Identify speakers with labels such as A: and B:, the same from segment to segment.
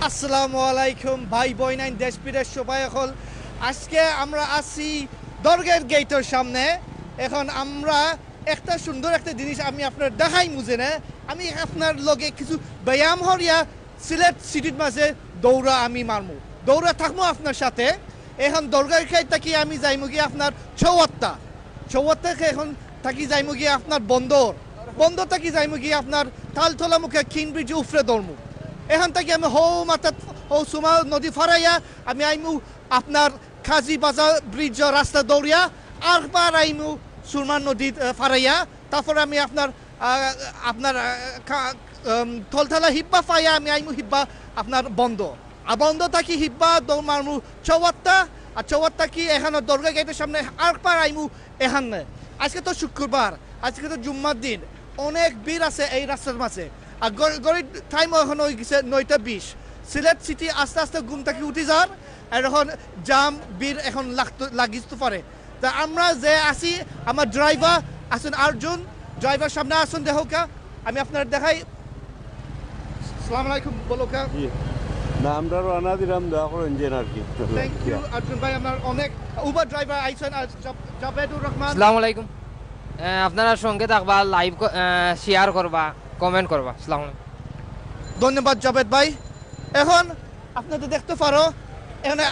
A: আসসালামু আলাইকুম ভাই বইনাইন দেশ বিদেশ সবাই এখন আজকে আমরা আছি দরগার গেটের সামনে। এখন আমরা একটা সুন্দর একটা জিনিস আমি আপনার দেখাই মুজে না, আমি আপনার লগে কিছু ব্যায়াম হরিয়া সিলেট সিটির মাঝে দৌড়া আমি মারমু, দৌড়া থাকবো আপনার সাথে। এখন দরগার খাই থাকি আমি যাইমু গিয়ে আপনার চৌয়াত্তা এখন থাকি যাইমু গিয়ে আপনার বন্দর থাকি যাইমু গিয়ে আপনার তালতলা মুখে কিন ব্রিজ উফরে দৌড়মু। এখান থেকে আমি সুমা নদী ফারাইয়া আমি আইমু আপনার খাজি বাজার ব্রিজ রাস্তা দৌড়িয়া আরবার আইমু সুরমা নদী ফারাইয়া, তারপরে আমি আপনার থলথালা হিব্বা ফাইয়া আমি আইমু হিব্বা আপনার বন্ধ থাকি হিব্বা দৌড় মারমু চৌয়াত্তা, আর চৌয়াত্তা কি এখানে দরগা গেটের সামনে আরবার আইমু এখানে। আজকে তো শুক্রবার, আজকে তো জুম্মার দিন, অনেক ভিড় আছে এই রাস্তার মাঝে। আর গড়ির টাইমও এখন হয়ে গেছে 9:20। সিলেট সিটি আস্তে আস্তে ঘুম থেকে উঠে যাওয়ার, আর এখন জাম ভিড় এখন লাগিতে পারে। তা আমরা যে আসি, আমার ড্রাইভার আসুন অর্জুন, ড্রাইভার সামনে আসুন দেহকা, আমি আপনার দেখাই। আসসালামু আলাইকুম বলোকা।
B: না আমরা রানা দিলাম দোয়া করেন যে আর কি।
A: থ্যাংক ইউ অর্জুন ভাই, আপনার অনেক উবার ড্রাইভার আইছেন জাবেদুর রহমান।
C: আসসালামু আলাইকুম। আপনারা সঙ্গে থাকবা, লাইভ শেয়ার করবা, কমেন্ট করবা। আসসালামু আলাইকুম।
A: ধন্যবাদ জাবেদ ভাই। এখন আপনাদের দেখতে পারো এখানে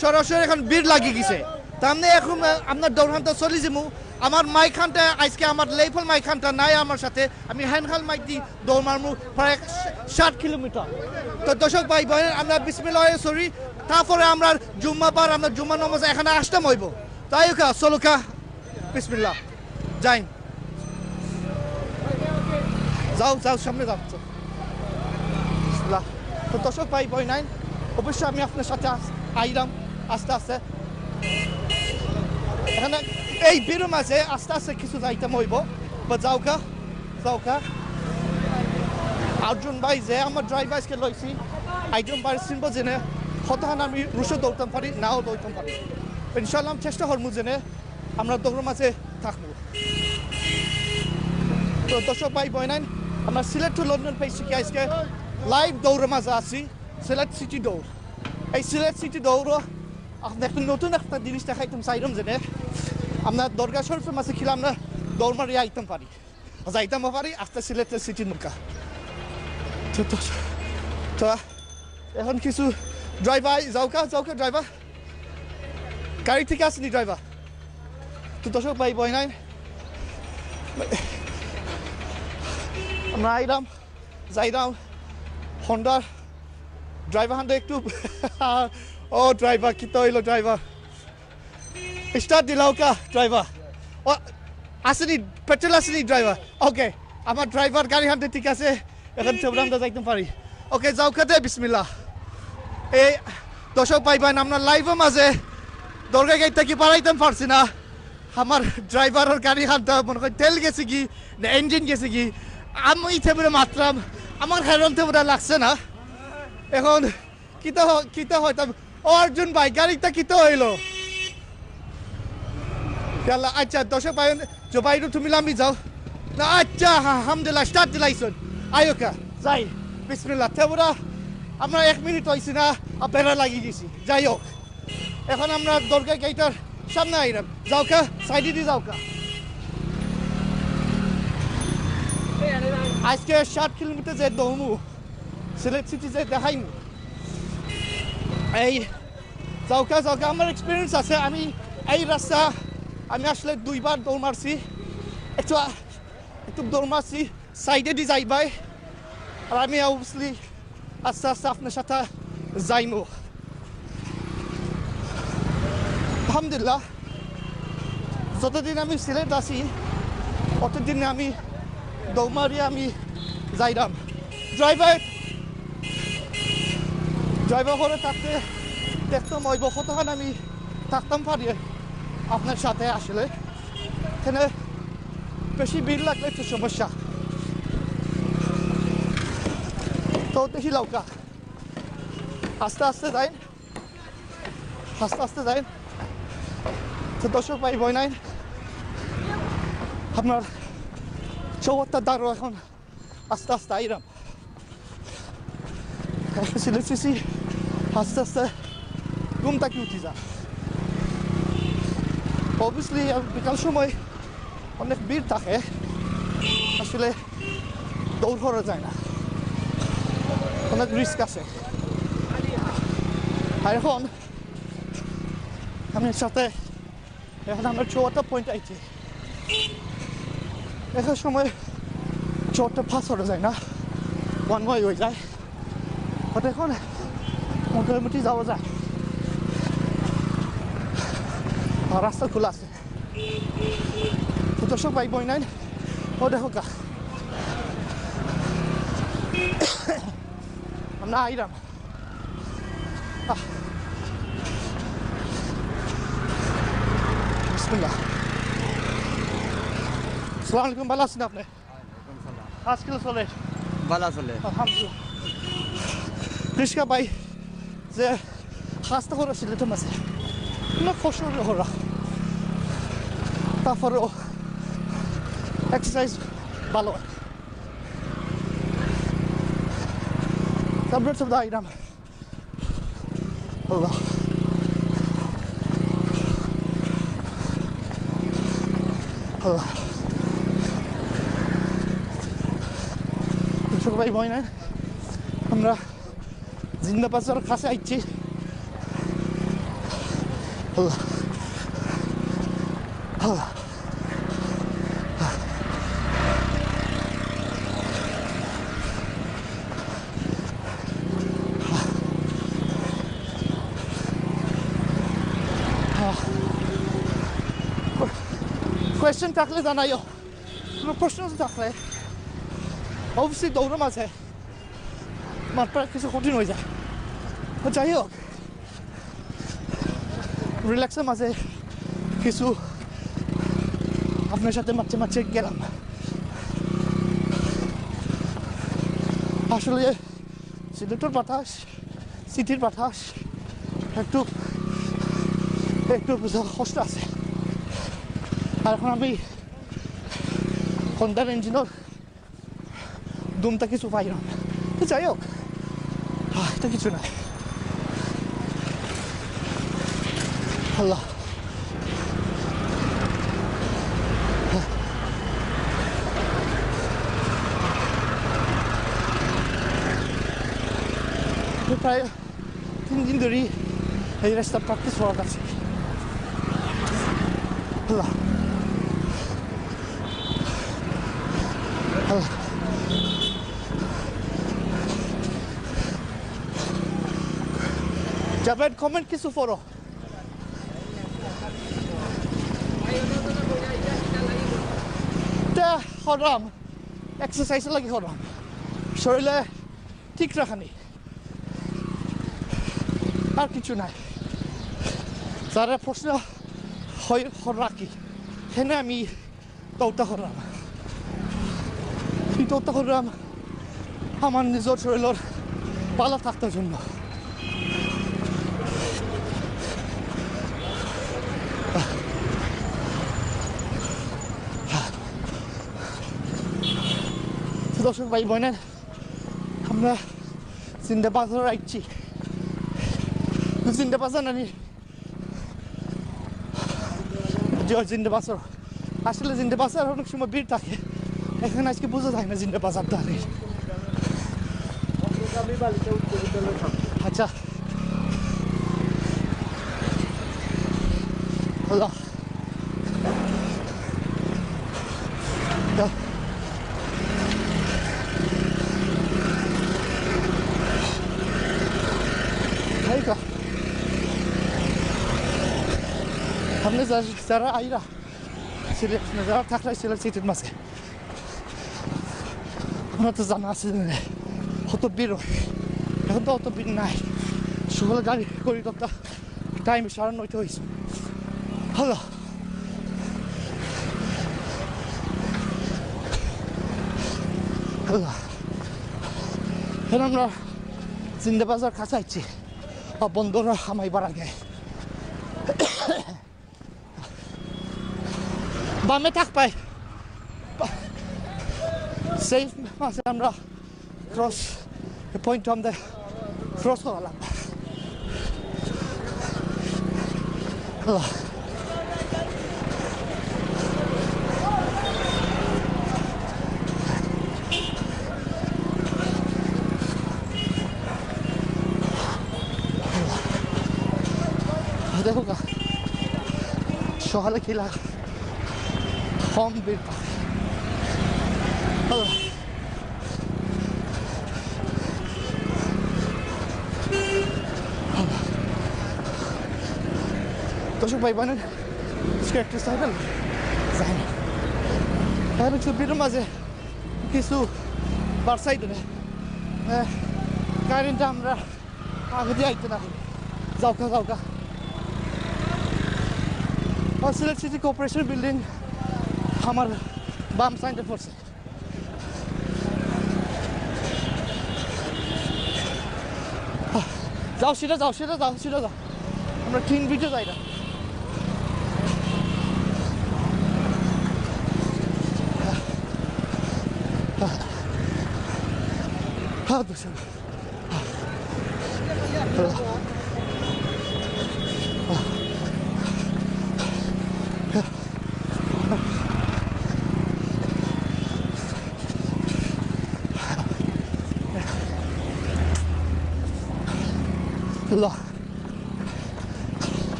A: সরাসরি এখন ভিড় লাগিয়ে গেছে, তার মানে এখন আপনার দৌড়ানটা চলে যাবো। আমার মাইখানটা আজকে আমার লেফল মাইখানটা নাই আমার সাথে, আমি হ্যান্ডহাল মাইক দিয়ে দৌড় মারমু প্রায় 60 কিলোমিটার। তো দর্শক ভাই বোন, আমরা বিসমিল্লাহ সরি, তারপরে আমরা জুম্মাবার আমরা জুম্মা নামাজ এখানে আসতাম হইব। তাই কা চলুকা বিসমিল্লাহ যাই, যাও সামনে যাও। তো দর্শক ভাই বই নাই, অবশ্যই আমি আপনার সাথে আইলাম আস্তে আস্তে। এখানে এই ভিড়ের মাঝে আস্তে আস্তে কিছু যাইতাম হইব বা যাওকা অর্জুন ভাই যে আমার ড্রাইভারকে লইছি, একজন ভাই চিনব জেনে কতক্ষণ আমি রুশো দৌড়তাম পারি, নাও দৌড়তাম পারি। ইনশাল্লাহ আমি চেষ্টা করবো জেনে আমরা দৌড়ের মাঝে থাকবো। তো দর্শক ভাই বই নাই, আমরা সিলেট টু লন্ডন পেয়েছি কি আজকে লাইভ দৌড়ের মাঝে আছি, সিলেট সিটি দৌড়। এই সিলেট সিটি দৌড় আপনার একটা নতুন একটা জিনিস দেখাইতাম চাইলাম জেনে, আপনার দরগা শরীফের মাঝে খিলাম না দৌড় মারিয়ে আইতাম পারি, যাইতামও পারি আস্তে সিলেটের সিটির মুখা। তো এখন কিছু ড্রাইভার যাওকা ড্রাইভার গাড়ি থেকে আসেনি ড্রাইভার। তো দর্শক ভাই বই নাই, আমরা আইলাম যাইলাম হন্ডার ড্রাইভার হান্ডা একটু ও ড্রাইভার কি তো হইলো ড্রাইভার স্টার্ট দিলাও কা ড্রাইভার ও আসেনি, পেট্রোল আসেনি ড্রাইভার। ওকে আমার ড্রাইভার গাড়ি হান্ডে ঠিক আছে, এখন সব আমরা যাইতে পারি। ওকে যাও খাতে বিসমিল্লাহ। এই দর্শক ভাই বোন, আমরা লাইভের মাঝে দরগা গেট থেকে পারাইতাম পারছি না, আমার ড্রাইভারের গাড়ি হান্টা মনে করি তেল গেছে কি না ইঞ্জিন গেছে কি, আমি ইথেবরে মাত্রাম আমার হেরন থেবরে লাগছে না। এখন কিতা হইতাম অর্জুন ভাই গাড়িটা কিতা হইলো। আচ্ছা দর্শক ভাই জবাইরু তুমি লামি যাও না। আচ্ছা আলহামদুলিল্লাহ স্টার্ট দিলাইছুন আয়োকা যাই বিসমিল্লাহ। থেবরা আমরা 1 মিনিট হয়েছি না বেড়া লাগিয়ে গেছি। যাই হোক এখন আমরা দরগা গেটের সামনে আইলাম, যাওকা সাইডে দিয়ে যাওকা। আজকে 60 কিলোমিটার যে দৌড়মু সিলেট সিটি যে দেখাইমু, এই যাওকা আমার এক্সপিরিয়েন্স আছে। আমি এই রাস্তা আমি আসলে 2বার দৌড় মারছি, একটু দৌড় মারছি সাইডে দিয়ে যাই ভাই। আর আমি অবভিয়াসলি আস্তে আস্তে আপনার সাথে যাইমু। আলহামদুলিল্লাহ যতদিন আমি সিলেট আছি অতদিন আমি দৌমারি আমি যাইলাম। ড্রাইভার করে থাকতে দেখতাম ওই কতক্ষণ আমি থাকতাম পারি আপনার সাথে। আসলে এখানে বেশি ভিড় লাগলে একটু সমস্যা। তো দেখি লাউকা আস্তে আস্তে যাই। তো দর্শক ভাই বই নাই, আপনার চৌয়াত্তর দাঁড়ো এখন আস্তে আস্তে আইরাম। সিলেক্সি আস্তে আস্তে ঘুম থেকে উঠি যা অবভিয়াসলি বিকাল সময় অনেক ভিড় থাকে আসলে দৌড় করা যায় না অনেক রিস্ক আছে আর এখন আমি সাথে এখন আমরা 74 পয়েন্ট আইছি এখান সময় 74 পাস করা যায় না ওয়ান ওয়ে হয়ে যায় বাট এখন মোটামুটি যাওয়া যায় আর রাস্তা খোলা আছে তো দর্শক ভাই বই নাই ও দেখো কা আমরা আইরাম বিসমিল্লাহ আসসালামু আলাইকুম ভালো আছেন আপনি আজকে চলে
D: ভালো চলে
A: আলহামদুলিল্লাহ রিস্কা ভাই যে খাস্তা করে সিলেটের মাঝে না কষ্ট করা তারপরেও এক্সারসাইজ ভালো হয় tablets of the item Allah Allah দর্শক ভাই বই না আমরা জিন্দা বাজার কাছে আইছি Allah Allah কোয়েশ্চেন থাকলে জানাইও কোনো প্রশ্ন থাকলে অবশ্যই দৌড়ো মাঝে মাত্রা কিছু কঠিন হয়ে যায় যাই হোক রিল্যাক্সের মাঝে কিছু আপনার সাথে মাঝে মাঝে গেলাম আসলে সিলেটের বাতাস সিটির বাতাস একটু একটু কষ্ট আছে আর এখন আমি হন্ডার ইঞ্জিনের দুমটা কিছু পাই না তো যাই হোক এটা কিছু না আল্লাহ প্রায় 3 দিন ধরেই এই রাস্তা প্র্যাকটিস করার কাছে আল্লাহ আল্লাহ জাভেদ কমেন্ট কিছু পড়ো তা হরাম এক্সারসাইজ লাগি হরাম শরীরে ঠিক রাখানি আর কিছু নাই যারা প্রশ্ন হয় রাখি সেনে আমি তৌতা হরাম এই তৌতা হরাম আমার নিজের শরীরের ভালো থাকার জন্য দর্শক ভাই বোনের আমরা জিন্দা বাজার আইছি জিন্দা বাজার নানি জিন্দা বাজার আসলে জিন্দা বাজার অনেক সময় ভিড় থাকে এখানে আজকে বোঝা যায় না জিন্দা বাজার দাঁড়িয়ে আচ্ছা হ্যালো हमने ज़रा आई रहा सिलेट ज़रा थक रहा सिलेट सीटेड मासे আমরা তো জানা আছে কত ভিড় এখন তো অত ভিড় নাই সকালে গাড়ি করি তো টাইম 9:30 হয়েছে হ্যালো হ্যালো এখন আমরা জিন্দা বাজার কাছে আইছি বন্ধুরা আমাইবার আগে বামে থাক পাই সেফ মাঝে আমরা ক্রস পয়েন্ট আমাদের ক্রস করা লাগবে আল্লাহ দেখো কা সকালে খেলা কম বের দর্শক ভাই বোনের একটা সাইকেল যায় না এখন ছবির মাঝে কিছু বারসাইড কারেন্টটা আমরা আগে দিয়ে আইতে না যাওকা যাওকা সিলেট সিটি কর্পোরেশন বিল্ডিং আমার বাম সাইডে পড়ছে যাও সেটা যাও সেটা যাও সেটা যাও আমরা ক্লিন বিচে যাই না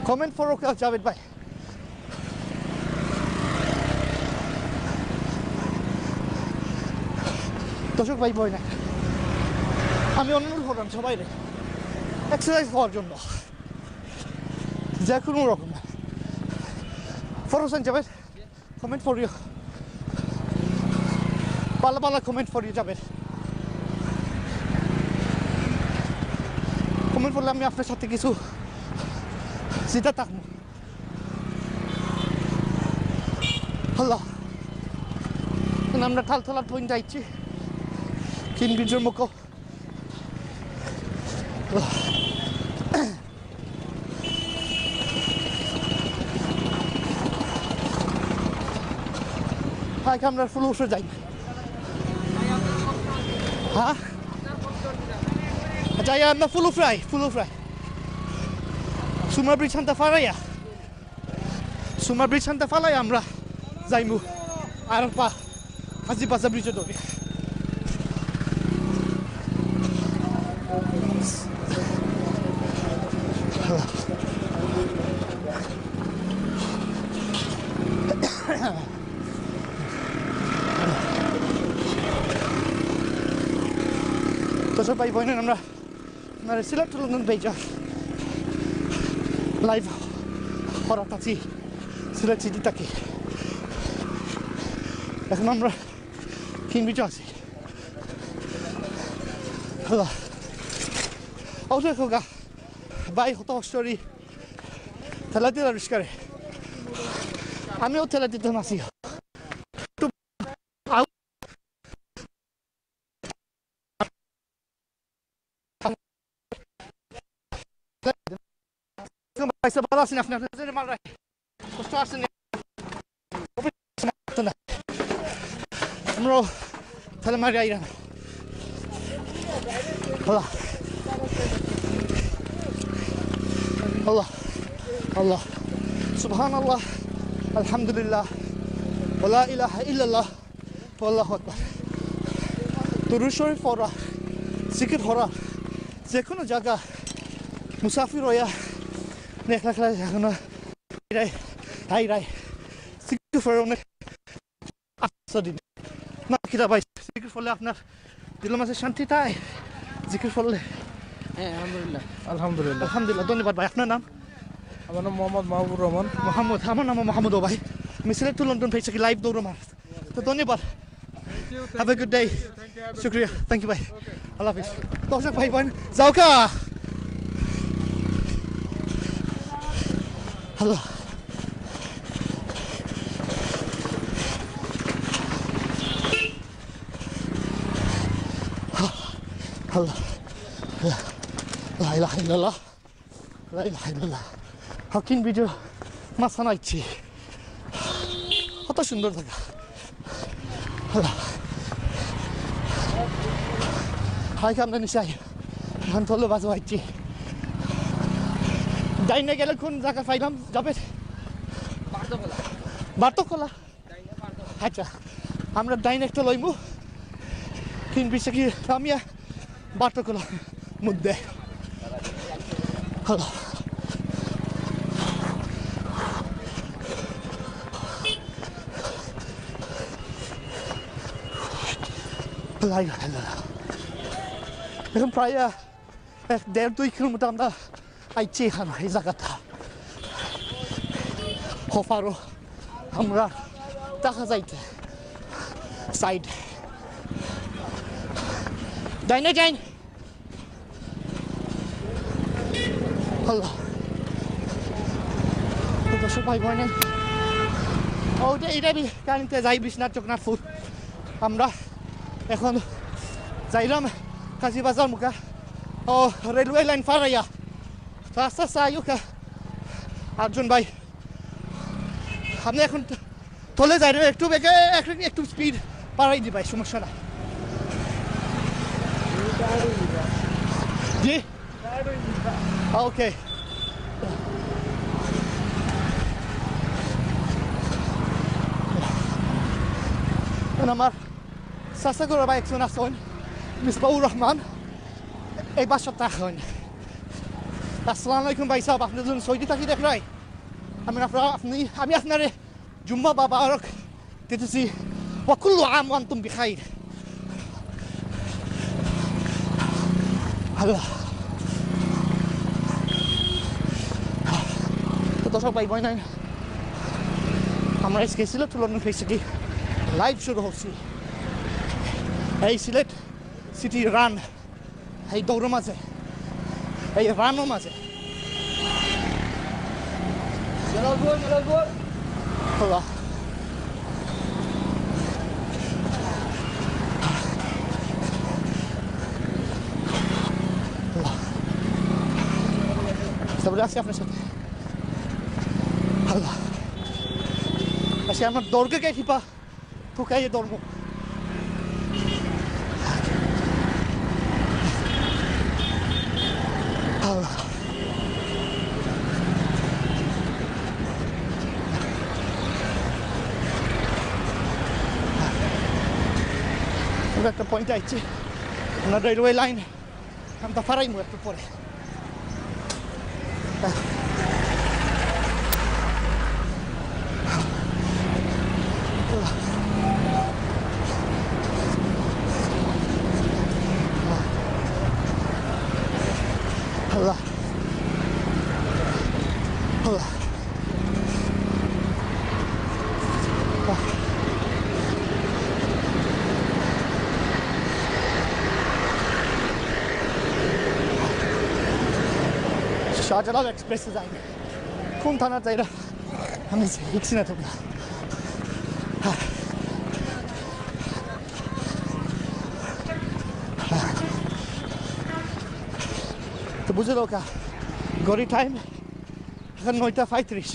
A: Comment for okay, Javed bhai. দর্শক ভাই বই না আমি অনুরোধ করলাম সবাই রে এক্সারসাইজ হওয়ার জন্য যে কোনো রকম for Hossain Javed comment for you পালা পালা comment for you Javed comment করলে আমি আপনার সাথে কিছু জিতা থাকবো আল্লাহ আমরা ঠাল ঠালার পয়েন্ট যাইছি কিন বিজুর মুখ আমরা ফুল উঠে যাই হ্যাঁ যাই আমরা ফুল ফ্রাই সুমার ব্রিজ শান্তা ফালাইয়া আমরা যাইমু আর পা হাজি পাশা ব্রিজে ধরি দর্শক ভাই বোনেরা আমরা সিলেট লন্ডন পেয়েছি লাইভ করাত আছি সিলেট সিটি থাকি এখন আমরা কিনবিচে আছি হ্যালো ও দেখো গা ভাই হত স্টোরি ঠেলা দিয়ে আবিষ্কারে আমিও ঠেলা দিতে নাসি ভালো আছেন আপনি আপনার মাল রাখ কষ্ট আছেন আমরাও তাহলে মারি আইরাম আল্লাহ আল্লাহ আল্লাহ সুবহান আল্লাহ আলহামদুলিল্লাহ ওয়া ইলাহা ইল্লাল্লাহ আল্লাহু আকবার দুরূদ শরীফ পড়া জিকির করা যে কোনো জায়গা মুসাফির হইয়া দেখলা খেলা এখনো রাই জিকির পড়ে অনেক দিন না কিরা ভাই জিকির পড়লে আপনার দিলের মাঝে শান্তি তাই জিকির পড়লে
D: হ্যাঁ আলহামদুলিল্লাহ আলহামদুলিল্লাহ
A: আলহামদুলিল্লাহ ধন্যবাদ ভাই আপনার নাম
D: আমার নাম মোহাম্মদ মাহবুবুর রহমান
A: আমার নাম মোহাম্মদ ও ভাই আমি সিলেট টু লন্ডন পেয়েছি লাইভ দৌড় মার তো ধন্যবাদ হ্যাভ এ গুড ডে শুক্রিয়া থ্যাংক ইউ ভাই আল্লাহ হাফিজ দর্শক ভাই বোন যাও কা আল্লাহ আল্লাহ লা ইলাহা ইল্লাল্লাহ লা ইলাহা ইল্লাল্লাহ হকিন ভিডিও মাসানা ইচ্ছি কত সুন্দর থাকা আল্লাহ হাই কামনা নিচাই এখন তলে বাজু আইছি ডাইনে গেলে কোন জায়গা পাইলাম যাবে বার্তকলা আচ্ছা আমরা ডাইনে একটা লইমু তিন বিশে কি আমি বার্তকলা মধ্যে হলো এখন প্রায় 1.5-2 কিলোমিটার আমরা আইছি এখানে এই জায়গাটা হফারও আমরা দেখা যাইতে সাইড ডাইনে যাইন হলো দর্শক ভাই বোন ওটা এটা কারেন্টে যাই বিশ্বনাথ চকনাথ ফুট আমরা এখন যাইলাম কাজীবাজার মুখা ও রেলওয়ে লাইন ফারাইয়া তো আস্তে আস্তে আয়ুকা আর্জুন ভাই আপনি এখন তলে যাই একটু বেগে একটু স্পিড পারাই দি ভাই সমস্যা না জি ওকে আমার সাসাগুর ভাই একজন আসেন মিসবাউর রহমান এই বাসার থাকেন আসসালামু আলাইকুম ভাই সাহেব আপনি যখন সৌদি থাকি দেখ রাই আমি আপনার জুম্মা বাবারক দিতেছি ওয়াকুল্লু আম ওয়ান্তুম বিখাইর আল্লাহ তো দর্শক ভাই বোন আমরা আজকে সিলেট তুলনা ফেসে কি লাইভ শুরু হচ্ছি এই সিলেট সিটি রান এই দৌড় মাঝে এই রানও মাঝে হলো তারপরে আসি আপনার সাথে আল্লাহ আসি আমার দৌড়কে কে টিপা ঠুকাইয়ে দৌড়বো একটা পয়েন্ট আইছি আমরা রেলওয়ে লাইন আমরা ফারাইমু একটু পরে Allah Allah শাহজালাল এক্সপ্রেসে যাই কোন থানা যাই না আমি দেখছি না তোমরা তো বুঝে লোকা গড়ি টাইম এখন 9:35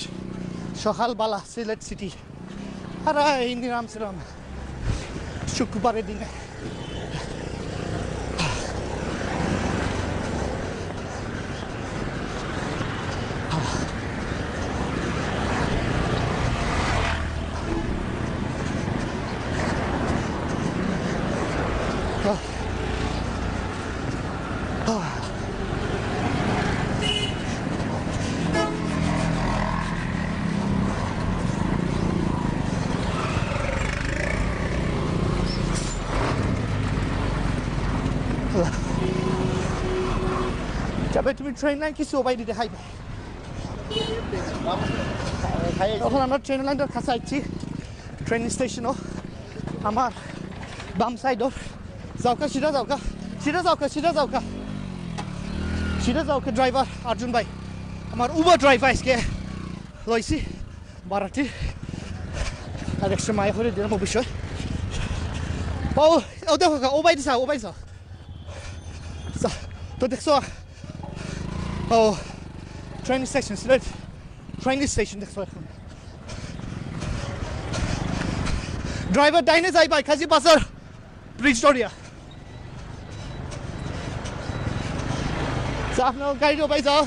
A: সকালবেলা সিলেট সিটি আর এই নিরাম ছিলাম শুক্রবারের দিনে যাবে তুমি ট্রেন লাইন কিছু ওবাই দিতে খাইবে তখন আমরা ট্রেন লাইনটার কাছে আইছি ট্রেন স্টেশনও আমার বাম সাইডও যাওকা সিধা যাওকা সিধা যাওকা সিধা যাওকা সিধা যাওকা ড্রাইভার অর্জুন ভাই আমার উবার ড্রাইভার আজকে লইছি বারাটি আর একশো মায়া করে দিলাম অবশ্যই ও দেখো ওবাই দিছা ওবাই যাও তো দেখছো Oh, train station, Sylhet. Train station, দেখো এখন ড্রাইভার ডাইনে যাই ভাই কাজী বাজার ব্রিজ ডরিয়া আপনার গাড়ি ডোবাই যাও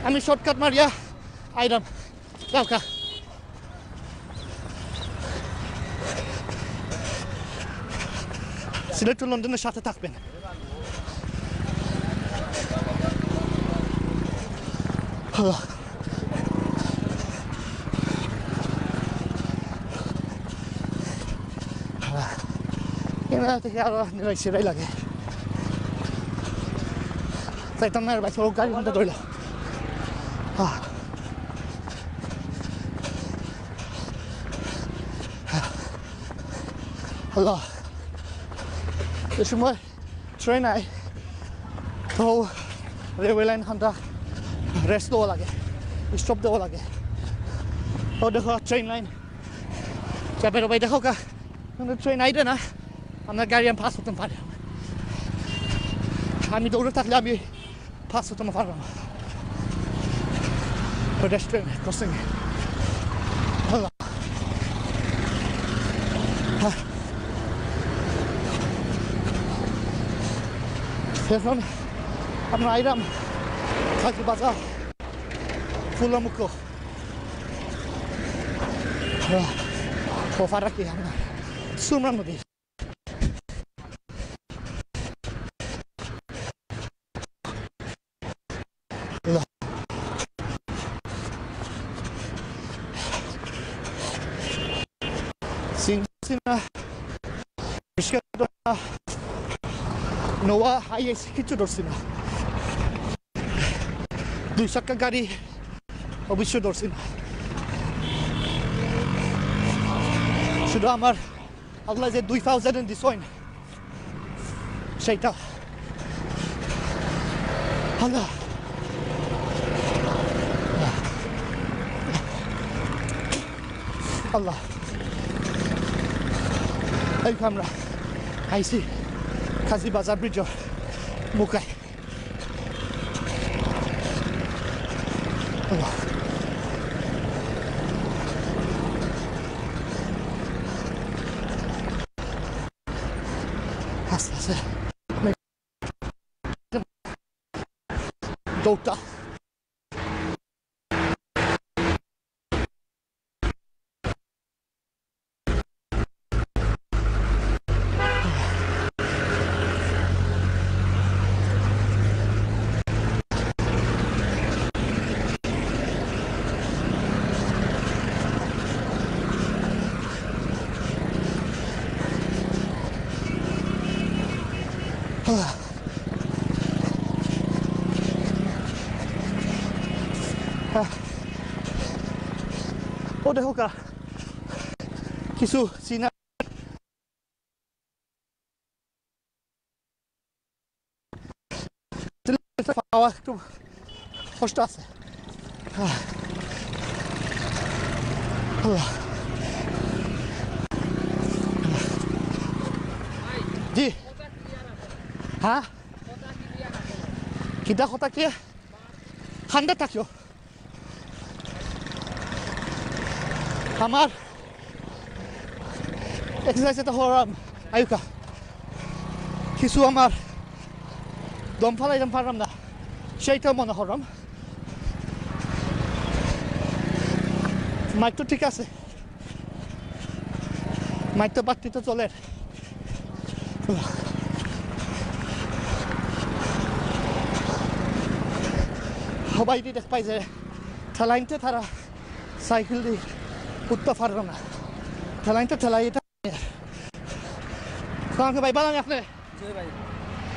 A: আমি শর্টকাট মারিয়া আইরাম যাও কা সিলেট টু লন্ডনের সাথে থাকবেন এখান থেকে আরো সেরাই লাগে চাইতাম না বাইক গাড়ি ঘন্টা ধরল আল্লাহ এ সময় ট্রেন আয় তো রেলওয়ে লাইন খানটা রেস্ট দেওয়া লাগে স্টপ দেওয়া লাগে ও দেখো ট্রেন লাইন চাপের ভাই দেখো কা ট্রেন আইডে না আপনার গাড়ি আমি পাস করতে পারি আমি দৌড়ে থাকলে আমি পাস করতে পারবো না রেস্টুরেন্ট ক্রসিং আল্লাহ এখন আপনার আইরাম থাকি বাজার ফুলমুখ ওফার রাখি আপনার সুমরান নদী নোয়া হাইয়েস কিছু ধরছি না 2 চাকা গাড়ি অবশ্যই ধরছি না শুধু আমার আল্লাহ যে 2000 দিছেন সেইটা আল্লাহ আল্লাহ এই আমরা আইসি কাজী বাজার ব্রিজর মুখায় আল্লাহ আস্তে আস্তে দৌড়টা ও দেখো কা কিছু চীনা পাওয়া একটু কষ্ট আছে জি হ্যাঁ কিটা কথা কি ঠান্ডা থাকিও আমার এক্সারসাইজ এটা হরাম আয়ুকা কিছু আমার দম ফালাইলাম পারলাম না সেইটাও মনে হরাম মাইক তো ঠিক আছে মাইক তো বাড়তি তো চলে সবাই দেখ পাই যে ঠেলাইনতে তারা সাইকেল দিয়ে উঠতে পারবে না ঠেলাইনতে ঠেলাই এটা ভাই বানানি আপনি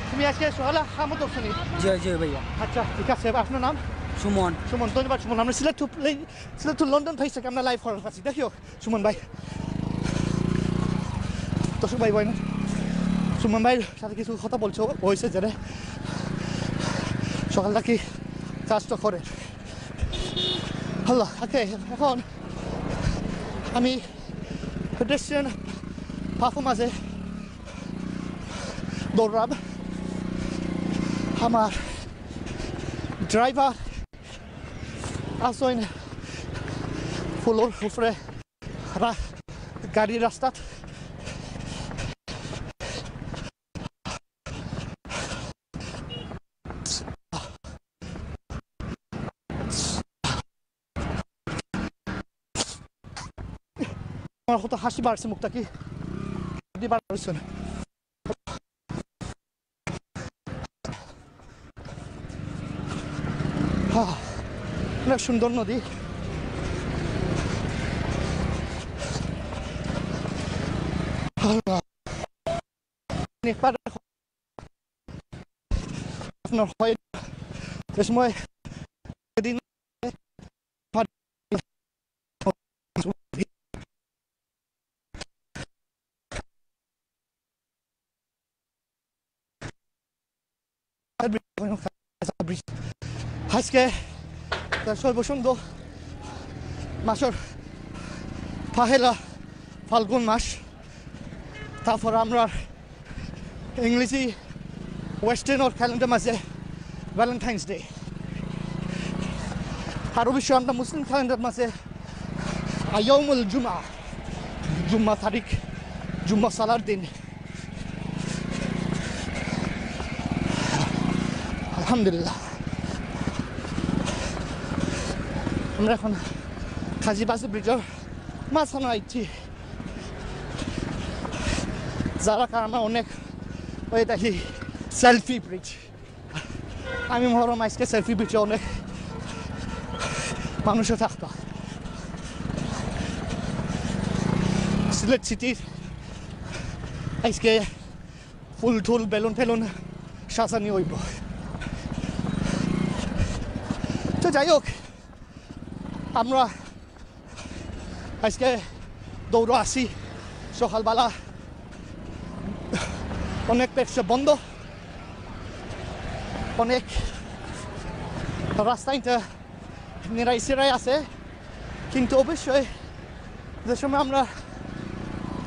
A: তুমি আজকে সকালে খামো দর্শনী
E: জয় জয় ভাইয়া
A: আচ্ছা ঠিক আছে আপনার নাম
E: সুমন
A: সুমন ধন্যবাদ সুমন আমরা সিলেট লন্ডন ফাইস থেকে আমরা লাইভ করার কাছে দেখিও সুমন ভাই দর্শক ভাই না সুমন ভাইয়ের সাথে কিছু কথা বলছো হয়েছে যে সকাল নাকি কাজটা করে আল্লাহ ওকে এখন আমি পেডেস্ট্রিয়ান পাফো মাঝে দৌড়াব আমার ড্রাইভার আসেন ফুলোর উপরে গাড়ির রাস্তাত আমার কত হাসি বাড়ছে মুখটা কি বাড়ছে না। অনেক সুন্দর নদী। আপনার হয় এ সময় আজকে সর্বসুন্দর মাসের পহেলা ফাল্গুন মাস। তারপর আমরা ইংরেজি ওয়েস্টার্ন ক্যালেন্ডার মাসে ভ্যালেন্টাইন্স ডে, আর অবশ্যই আমরা মুসলিম ক্যালেন্ডার মাসে আইয়ুমুল জুমা, জুম্মা তারিখ, জুম্মা সালার দিন। আলহামদুলিল্লাহ আমরা এখন খাজিবাসী ব্রিজের মাঝখানে আইছি। যারা কারণ অনেক ওই দেখি সেলফি ব্রিজ, আমি মহরম আজকে সেলফি ব্রিজে অনেক মানুষও থাকতো। সিলেট সিটির আজকে ফুল টুল বেলুন টেলুন সাজানি হইব। তো যাই হোক, আমরা আজকে দৌড় আসি সকালবেলা, অনেক পেটে বন্ধ, অনেক রাস্তাইতে নিরাই সিরাই আছে। কিন্তু অবশ্যই যে সময় আমরা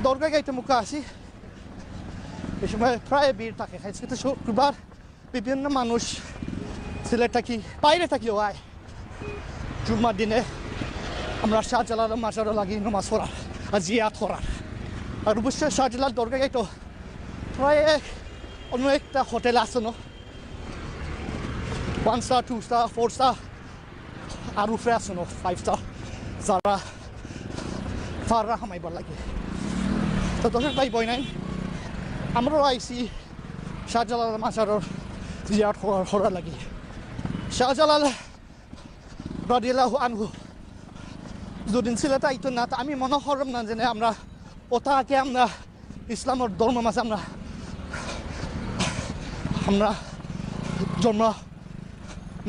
A: দরগা গাইতে মুখে আসি এই সময় প্রায় ভিড় থাকে। আজকে তো শুক্রবার, বিভিন্ন মানুষ সিলেট থাকি বাইরে থাকিও আয়। জুম্মার দিনে আমরা শাহজালাল মাজারও লাগি নমাজ পড়ার আর জিয়াত করার। আর অবশ্যই শাহজালাল দরগা গাইতো প্রায় অন্য একটা হোটেল আছে না, 1 স্টার 2 স্টার 4 স্টার আর উপরে আছে না 5 স্টার, যারা ফাররা হামাইবার লাগে। তো দর্শক ভাই বই নাই, আমরাও আইসি শাহজালাল মাজারের জিয়াত করার লাগে। শাহজালাল রাদিয়াল্লাহু আনহু যদিন সিলেটে আইতো না, তা আমি মনে করলাম না যে আমরা ওটাকে আমরা ইসলামের ধর্ম মাঝে আমরা জন্ম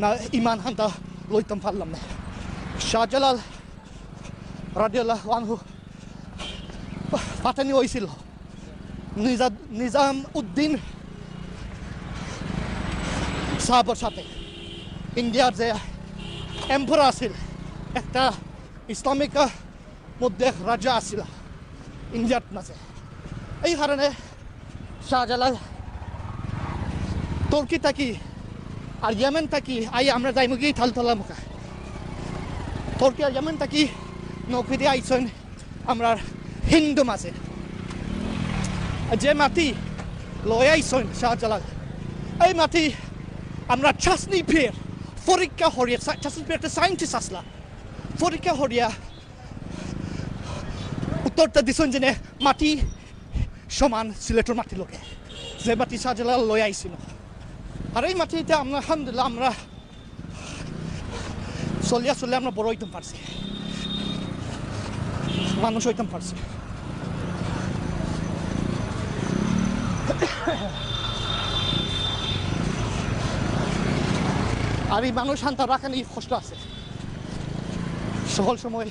A: না ইমান হান্তা লইতাম পারলাম না। শাহজালাল রাদিয়াল্লাহু আনহু পাঠানি হয়েছিল নিজাম উদ্দিন সাহাবের সাথে। ইন্ডিয়ার যে এম্পারার আছিল, একটা ইসলামিক মধ্যে রাজা আছিল ইন্ডিয়ার মাঝে। এই কারণে শাহজালাল তুর্কি থাকি আর ইয়েমেন থাকি আই আমরা যাইমু গিয়ে থালতলা মুখা। তুর্কি আর ইয়েমেন থাকি নৌকি দিয়ে আইসন আমরা হিন্দু মাঝে। যে মাটি লই আইসন শাহজালাল, এই মাটি আমরা চাষনি ফের পরীক্ষা হরিয়া, চাষনি ফের একটা সায়েন্টিস্ট আসলা পরীক্ষা হরিয়া উত্তরটা দিছেন যে মাটি সমান সিলেটের মাটি লোকে, যে মাটি শাহজালাল লই আইছিল। আর এই মাটিতে আমরা আলহামদুলিল্লাহ আমরা চলিয়া চলিয়া আমরা বড় হইতে পারছি, মানুষ হইতে পারছি। আর এই মানুষ শান্ত রাখেন এই কষ্ট আছে, সকল সময়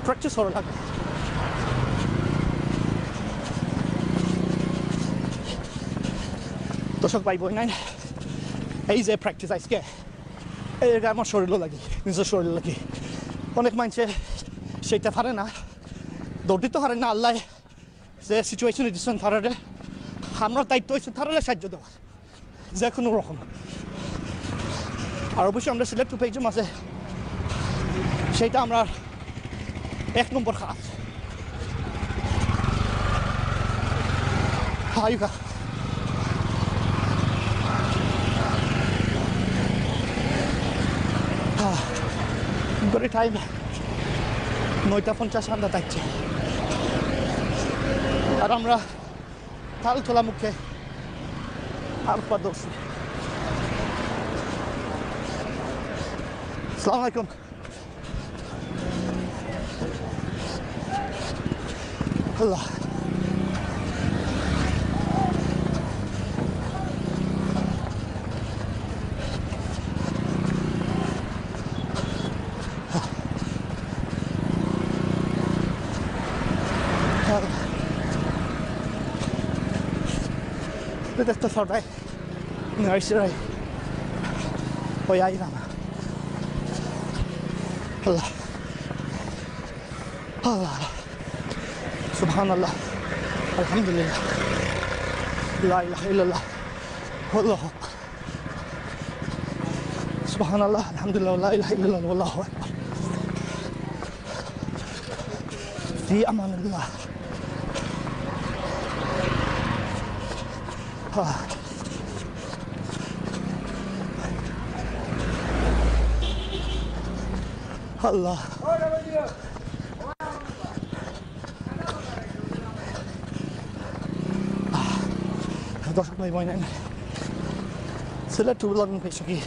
A: প্র্যাকটিস করা লাগে। দর্শক ভাই বই নাই, এই যে প্র্যাকটিস আজকে এটা আমার শরীরও লাগে, নিজের শরীর লাগে। অনেক মানুষে সেইটা পারে না, দৌড় দিতে পারে না। আল্লাহ যে সিচুয়েশনে দিচ্ছেন তারারে, আমরা দায়িত্ব হয়েছে তারারে সাহায্য দেওয়ার যে কোনো রকম। আর অবশ্যই আমরা সিলেক্ট পেয়েছি মাঝে, সেইটা আমরা 1 নম্বর কাজ। হাইকা করে টাইম 9:50 আন্দা থাকছে। আর আমরা তালতলা মুখে আরপা দর্শি। আসসালামু আলাইকুম। আল্লাহ Dit is te voorbij. Nursery. Oh ja, hier aan. Allah. Allah. Subhanallah. Alhamdulillah. La ilaha illallah. Wallahu akbar. Subhanallah. Alhamdulillah. La ilaha illallah. Wallahu akbar. Fi amanillah. Allah. দর্শক ভাই বোনেরা, সিলেট টু ব্লগিং পেজে কি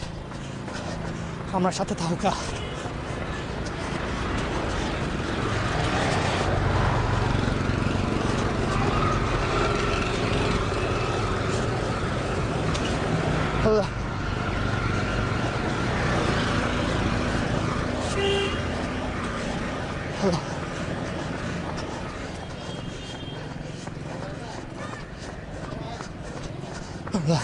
A: আমার সাথে থাকুকা। Allah. Allah. Allah.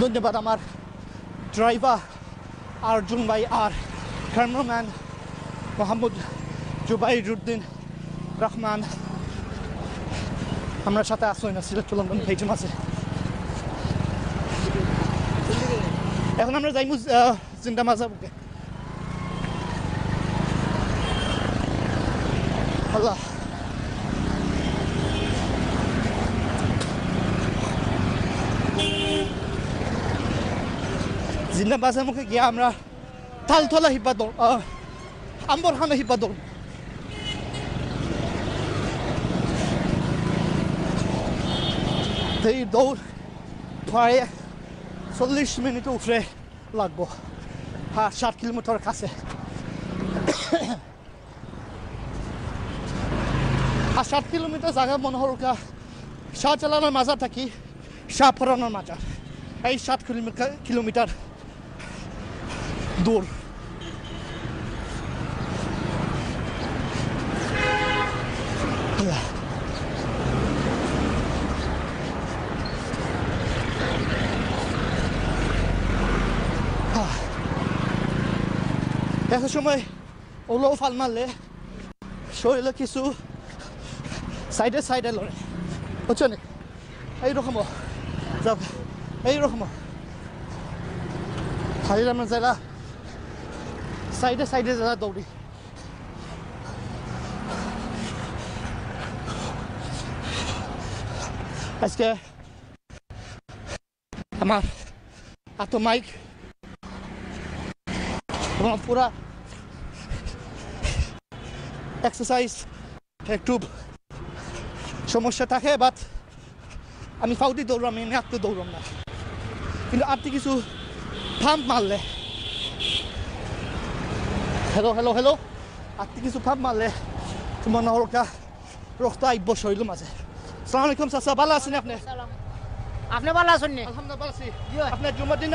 A: ধন্যবাদ আমার driver Arjun ভাই আর ক্যামেরাম্যান মোহাম্মদ জুবাইরুদ্দিন রহমান আমরা সাথে আসলো না সিলেট টু লন্ডন পেজে আছে। এখন আমরা যাইমু জিন্দা মাজাবুকে। আল্লাহ জিন্দা মাজাবুকে গিয়ে আমরা তালতলা হিব্বা আম্বরখানা হিব্বা দৌড়। এই দৌড় প্রায় 40 মিনিট উপরে লাগবো, আর 7 কিলোমিটার কাছে। আর 7 কিলোমিটার জায়গা মনে হল শাহ চালানোর মাজার থাকি শাহ ফরানোর মাজার, এই 7 কিলোমিটার দূর। একটা সময় ওলো ফাল মারলে শরীরে কিছু সাইডে সাইডে লড়ে, বুঝছো না? এইরকম যাও, এইরকম হারিয়ে আমরা যারা সাইডে সাইডে যারা দৌড়ি। আজকে আমার এত মাইক পুরা এক্সারসাইজ একটু সমস্যা থাকে, বাট আমি ফাউদি দৌড়াম, আমি আত্ম দৌড়াম না, কিন্তু আপনি কিছু পাম্প মারলে হ্যালো হ্যালো হ্যালো আপনি কিছু পাম্প মারলে তোমার নহরকা রক্ত আইব শরীর মাঝে। আসসালামু আলাইকুম চাচা, ভালো আছেন আপনি?
E: আপনি ভালো আছেন?
A: আলহামদুলিল্লাহ ভালো আছি। আপনার জুমার দিন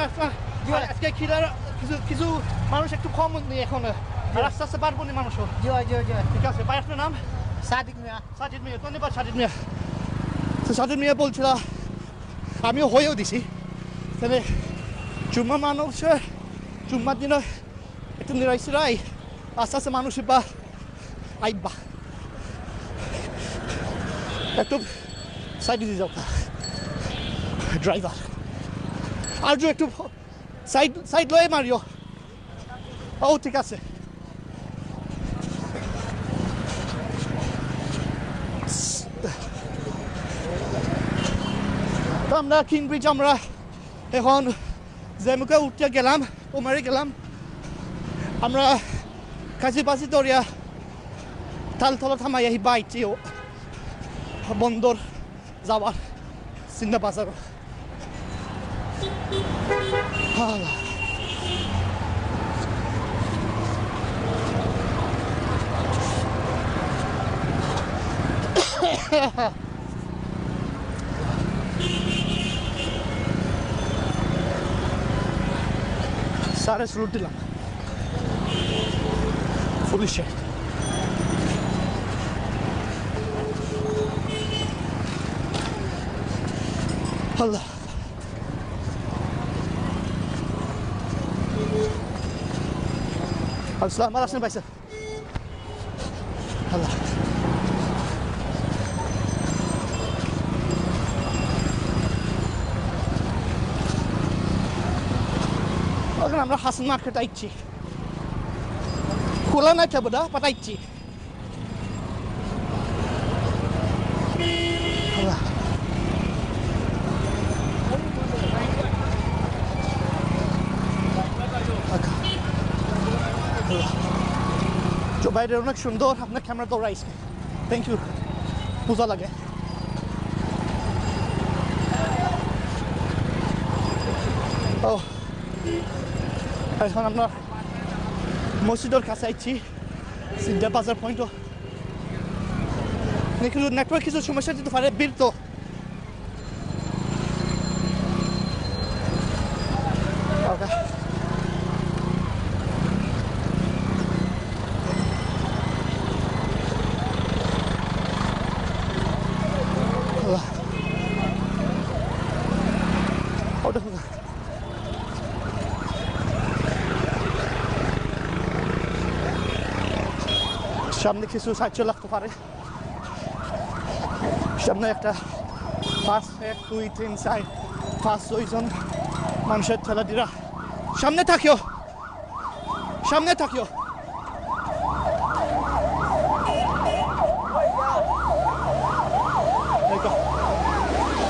A: আজকে খিলার কিছু মানুষ একটু কম নেই এখন, রাস্তা আসতে পারবো না মানুষ। ঠিক আছে ভাই, আপনার নাম?
E: সাদিক মিয়া।
A: সাজিদ মিয়া, ধন্যবাদ সাজিদ মিয়া। সাজিদ মিয়া বলছিল, আমিও হয়েও দিছি, তাহলে জুম্মা মানুষ জুম্মার দিন একটু নিরাইছিরাই আস্তে আস্তে মানুষ বা আইবা একটু সাইড দিয়ে যাও ড্রাইভার, আর একটু সাইড সাইড লয়ে মারিও। ও ঠিক আছে। তো আমরা কিং ব্রিজ আমরা এখন যে মুখে উঠতে গেলাম ওমারে গেলাম আমরা কাছি পাশি দরিয়া তালতলা থামাই আহি বাইছি বন্দর যাওয়ার চিন্তা বাজার सारे सलूट दिलाम फुल शेट Allah Aslan arasını baysa Allah এখন আমরা হাসন মার্কেট আইছি খোলা না কেবদা পাঠাইছি তো বাইরে অনেক সুন্দর আপনার ক্যামেরা দৌড়াইছে থ্যাংক ইউ পূজা লাগে ও এখন আমরা মসজিদের কাছে আইছি সিদ্ধা বাজার পয়েন্টও কিন্তু নেটওয়ার্ক কিছু সমস্যা দিতে পারে বীর তো সামনে কিছু সাহায্য লাগতে পারে সামনে একটা 5 1 2 3 4 5 6 জন মানুষের ঠেলাদিরা সামনে থাকিও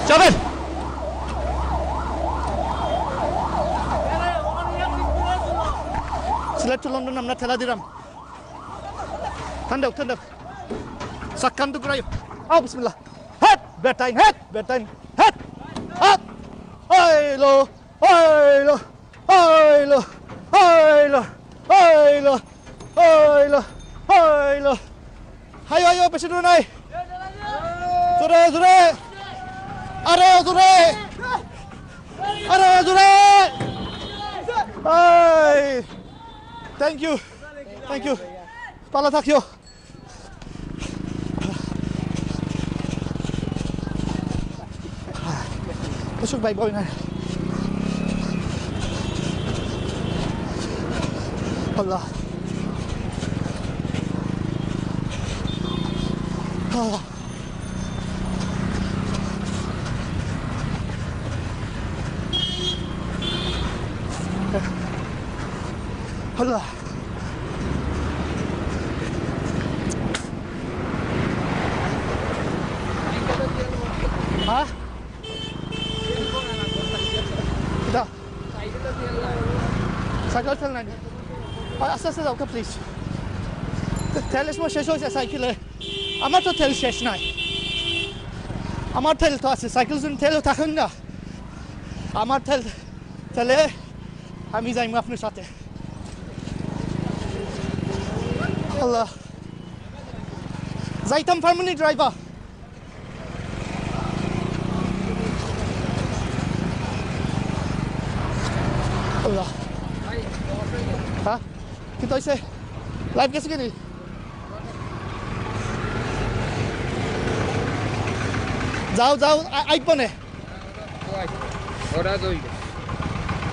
A: যাবেন সিলেট টু লন্ডন আমরা ঠেলা দিলাম Tanduk. Sakkan tu kerayu. Oh, bismillah. Het, bedtime. Het. Hailo. Hayo, pesan dulu naik. Zure. Are. Hai. Thank you. Pala থাকিও Masuk baik boy na Allah Allah Dah. Cycle চলনা নি আস্তে যাও প্লিজ তেল সময় শেষ হয়েছে সাইকেলে আমার তো তেল শেষ নাই আমার তেল তো আছে সাইকেল জন্য তেলও থাকেন না আমার তেলে আমি যাইম আপনার সাথে আল্লাহ যাইতাম পারমানি driver Allah. Hah? Kita isi live ke segini? Jauh, iPhone eh?
C: Ora doi.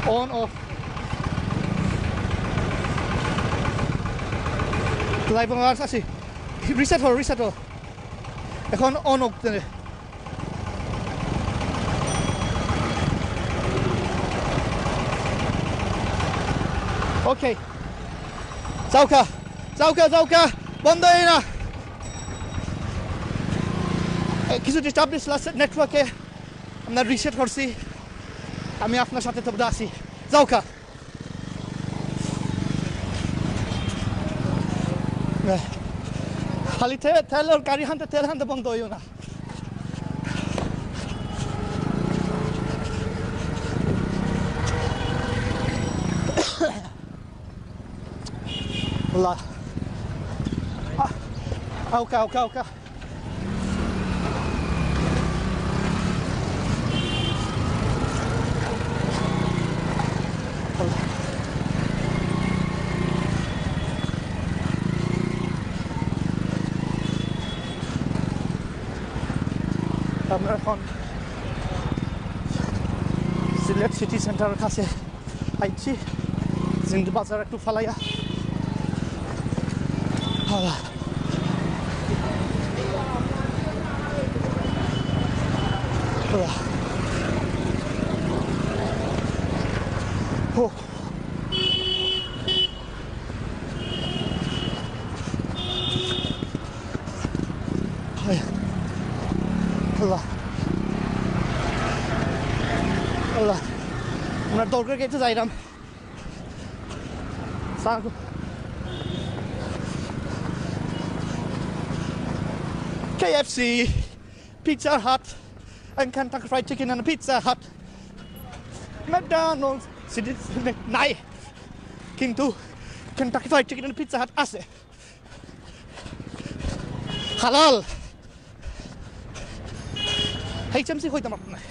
A: On off. Live ang asasi. Reset ho. এখন on off tene. Okay. Zauka. Bondo na. কিছু ডিস্টার্ব দিছিল নেটওয়ার্কে আমরা রিসেট করছি আমি আপনার সাথে তো আছি যাওকা খালি তেলের গাড়ি হানতে তেল হানতে বন্ধ হইও না Allah. Auka. আমরা এখন সিলেট সিটি সেন্টারের কাছে আইছি জিন্দ বাজার একটু ফালাইয়া Allah. Allah. Oh. Ay. Allah. Allah. আমরা দৌড়ে গেতে যাইলাম sago KFC, Pizza Hut, and Kentucky Fried Chicken and Pizza Hut. McDonald's, নাই কিন্তু Kentucky Fried Chicken and Pizza Hut আছে হালাল HMC হইতাম আপনার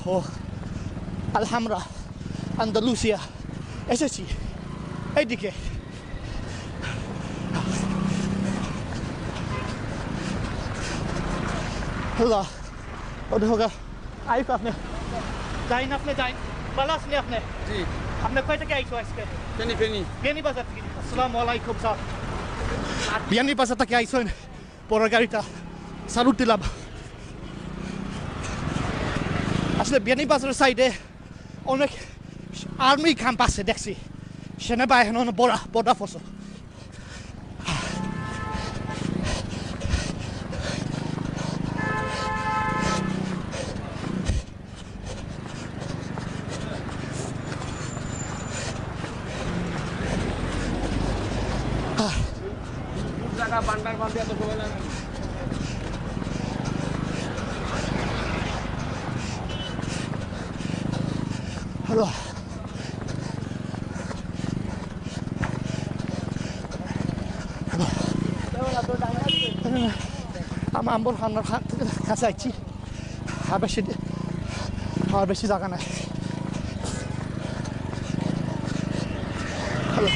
A: Oh, Alhambra, Andalusia, এসেছি এইদিকে আল্লাহ ওটা হোক আইপ আপনি যাইন আপনি যাইন ভালো আছেন আপনি
D: জি
A: আপনি কয় থেকে আইছো আজকে
D: ফেনি
A: বিয়ানি বাজার থেকে আসসালামু আলাইকুম স্যার বিয়ানি বাজার থেকে আইছেন পরের গাড়িটা সালুট দিলাম আসলে বিয়ানি বাজারের সাইডে অনেক আর্মি ক্যাম্প আছে দেখছি সেনাবাহিনী অনেক বড় ফসল Hello. I'm ambul hannar kaça aitছি আর বেশি জায়গা নাই হ্যালো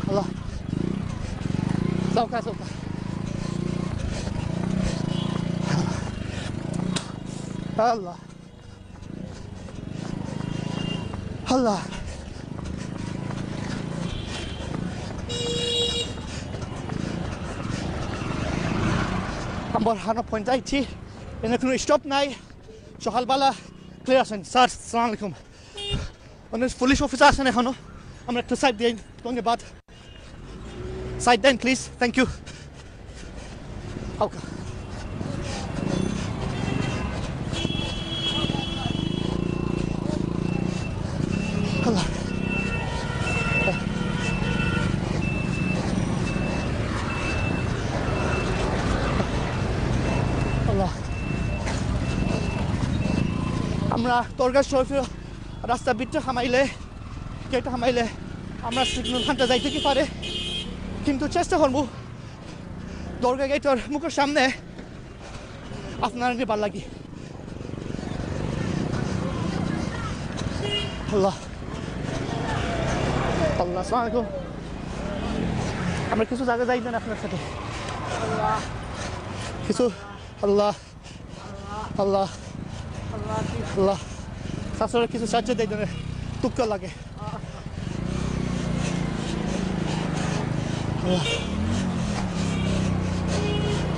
A: হ্যালো চৌকা Allah Allah আমরা হানা পয়েন্ট আইছি এখানে কোনো স্টপ নাই সকালবেলা ক্লিয়ার আছেন স্যার আসসালামু আলাইকুম অনেক পুলিশ অফিসার আছেন এখনো আমরা একটু সাইড দিন ধন্যবাদ সাইড দেন please thank you okay Allah Allah আমরা দরগা শরীফের রাস্তা বিটে হামাইলে গেটে হামাইলে আমরা সিগন্যাল হান্টা যাইতে কি পারে কিন্তু চেষ্টা করবো দরগা গেটের মুখের সামনে আপনারা নিবার লাগি Allah Allah আসসালামু আলাইকুম আমরা কিছু জায়গা যাই না আপনার সাথে কিছু আল্লাহ আল্লাহ আল্লাহ শাশুড়ি কিছু সাহায্য দেয় না টুকটা লাগে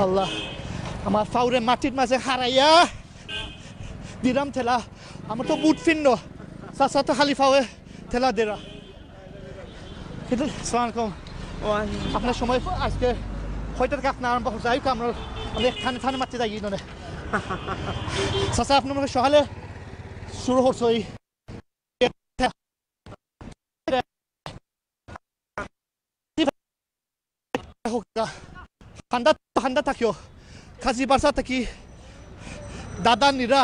A: আল্লাহ আমার ফাউরে মাটির মাঝে হারাইয়া দিলাম ঠেলা আমার তো বুট ফিন্ন চাচা তো খালি ফাউে ঠেলাদেরা কিন্তু সালামালাইকুম আপনার সময় আজকে হয়তো আপনার আরম্ভ করছে আয়ুকা আমরা থানে থানে মারতে যাই নয় চাচা আপনার মনে সকালে শুরু করছো এই ঠান্ডা ঠান্ডা থাকিও কাজী বাসা থাকি দাদা নিরা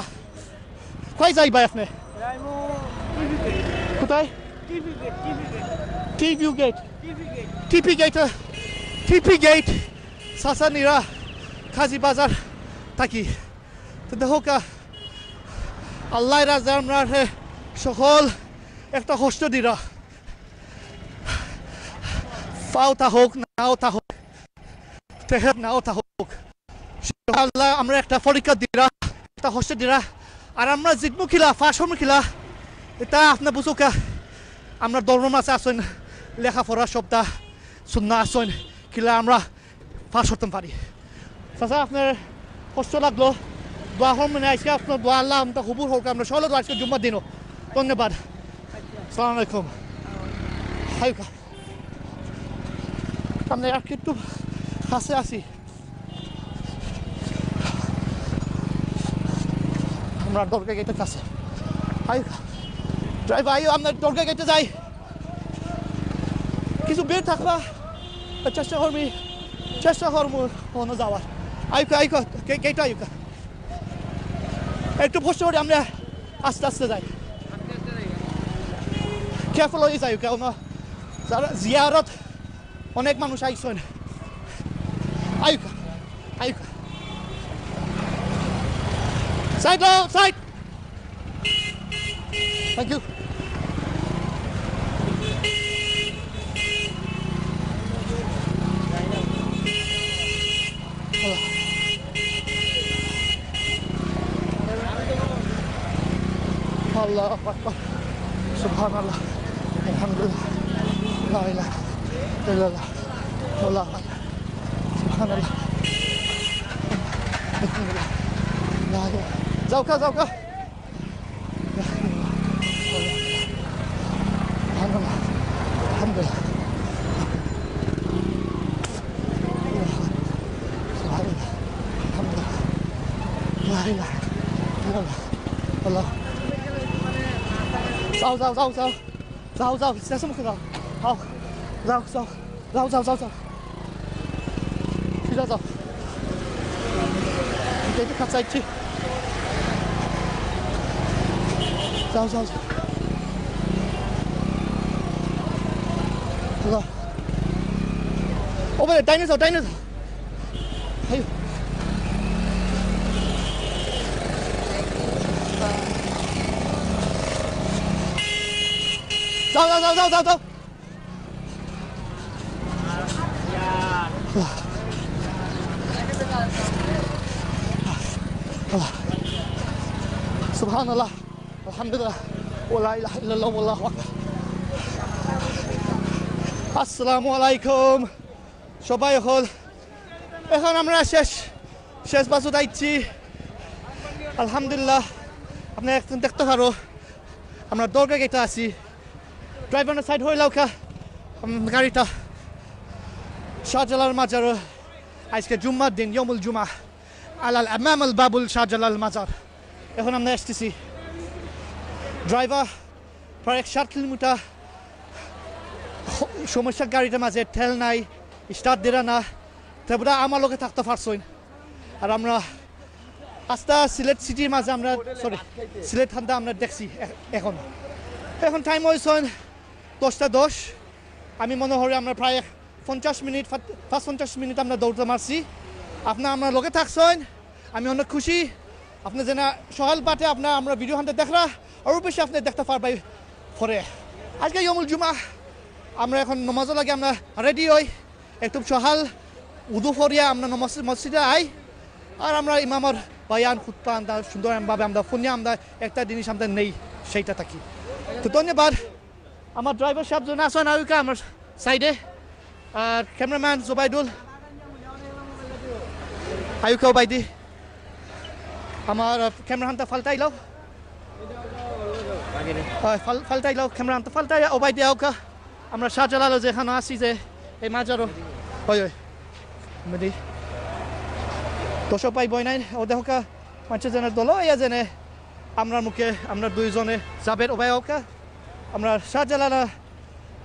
A: কয় যাইবা আপনি কোথায় টিভি গেট টিপি গেট সাসা নিরা কাজী বাজার থাকি তো দেখো আল্লাহ রাজা আমরা সকল একটা কষ্ট দিরা ফাওতা হোক নাও তা হোক তেহের নাও তা হোক আল্লাহ আমরা একটা পরীক্ষা দিরা একটা কষ্ট দিরা আর আমরা জিতমু খিলা ফাঁস হমু খিলা এটা আপনার বুঝুকা আমরা ধর্ম মাসে আসেন লেখাপড়া শব্দা শুননা আসেন খিলা আমরা ফাঁস হতে পারি চাচা আপনার কষ্ট লাগলো দোয়া হল মানে আজকে আপনার দোয়া আল্লাহ আমরা হুবুর হোক আমরা সকলে আজকে জুম্মার দিনও ধন্যবাদ সালাম আলাইকুম হাইকা সামনে আর একটু কাছে আসি আমরা দরগা গেটের কাছে হাইকা ড্রাইভার আইও আপনার দরগা গেটে যাই কিছু বের থাকবা চেষ্টা করবো কোনো যাওয়ার আইকা গেটে আইকা একটু বসে করে আমরা আস্তে আস্তে যাই কেয়ারফুল হয়ে যাই কেন যারা জিয়ারত অনেক মানুষ আইসেন আইকা সাইড থ্যাংক ইউ আল্লাহ আকবার সুবহানাল্লাহ আলহামদুলিল্লাহ লা ইলাহা ইল্লাল্লাহ আল্লাহু আকবার সুবহানাল্লাহ আলহামদুলিল্লাহ লা ইলাহা যাওকা সুবহানাল্লাহ আলহামদুলিল্লাহ লা ইলাহা ইল্লাল্লাহ আল্লাহ যাও শেষে মুখে যাও যাও ফিরে যাও গেটে কাছে আইছি যাও ওপরে ডাইনে যাও হাই যাও সুবহানাল্লাহ আলহামদুলিল্লাহ ওয়া লা ইলাহা ইল্লাল্লাহ ওয়াল্লাহু আকবার আসসালামু আলাইকুম সবাই হল এখন আমরা শেষ বাসু যাইছি আলহামদুলিল্লাহ আপনি এখন দেখতে পারো আমরা দরগা গেটে আছি ড্রাইভারের সাইড হয়ে লাউকা গাড়িটা শাহজালাল মাজার আজকে জুম্মার দিন ইয়মুল জুমা আলাল আমাম আল বাবুল শাহজালাল মাজার এখন আমরা আসতেছি ড্রাইভার প্রায় 160 কিলোমিটার সমস্যা গাড়িটার মাঝে তেল নাই স্টার্ট দিরা না তারপরে আমার লোকে থাকতে পারছই আর আমরা আস্তা সিলেট সিটির মাঝে আমরা সিলেট ঠান্ডা আমরা দেখছি এখন টাইম হয়েছে 10:10 আমি মনে হয় আমরা প্রায় 50 মিনিট আমরা দৌড়তে মারছি আপনার লোকে থাকছেন আমি অনেক খুশি আপনি যেন সকাল বাটে আমরা ভিডিও হান্তে দেখরা আরও বেশি আপনি দেখতে পারবাই পরে আজকে ইয়মুল জুমা আমরা এখন নমাজও লাগে আমরা রেডি হই একটু সকাল উদু ফরিয়া আমরা মসজিদে আই আর আমরা ইমামর বায়ান খুতবা আমরা সুন্দরভাবে আমরা ফোনে আমরা একটা জিনিস আমরা নেই সেইটা থাকি তো ধন্যবাদ আমার ড্রাইভার সাহেব জন আসেন আয়ুকা আমার সাইডে আর ক্যামেরাম্যান জোবাইদুল আয়ুকাও বাইদি আমার ক্যামেরা হানটা ফালতাইলাও হয় ফালতাই লাও ক্যামেরা আনতে ফালতাই ওবাই দিয়াও কা আমরা শাহজালাল যেখানে আছি যে এই মাজারও হয় হয় মেদি দশ পাই বই নাই ও দেখা মানুষ জনের দল ইয়া জেনে আমরা মুখে আমরা দুইজনে যাবের ওবাই ওকা আমরা শাহজালাল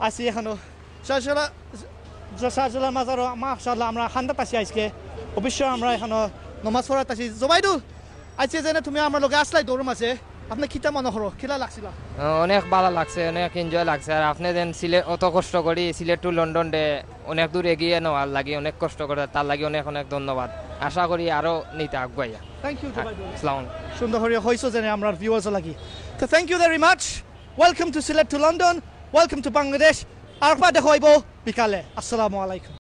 A: আছি এখানো শাহজালাল মাজারও মাশাআল্লাহ আমরা খান্দাত আছি আজকে অবশ্যই আমরা এখানো নমাজ পড়াত আছি জবাইদুল আজকে জেনে তুমি আমার লগে আসলাই দৌড় মাঝে আপনি কিতা মনে করো কিলা লাগছিল
C: অনেক ভালো লাগছে অনেক এনজয় লাগছে আর আপনি যেন সিলেট অত কষ্ট করি সিলেট টু লন্ডন ডে অনেক দূর এগিয়ে নেওয়ার লাগে অনেক কষ্ট করে তার লাগে অনেক অনেক ধন্যবাদ আশা করি আরও নিতে আগুয়াইয়া
A: থ্যাংক ইউ জবাইদুল
C: আসসালামু
A: সুন্দর করে হয়েছে জেনে আমরা ভিউয়ার্স লাগি তো thank you very much welcome to Sylhet to London welcome to Bangladesh আর পা দেখা হইব বিকালে আসসালামু আলাইকুম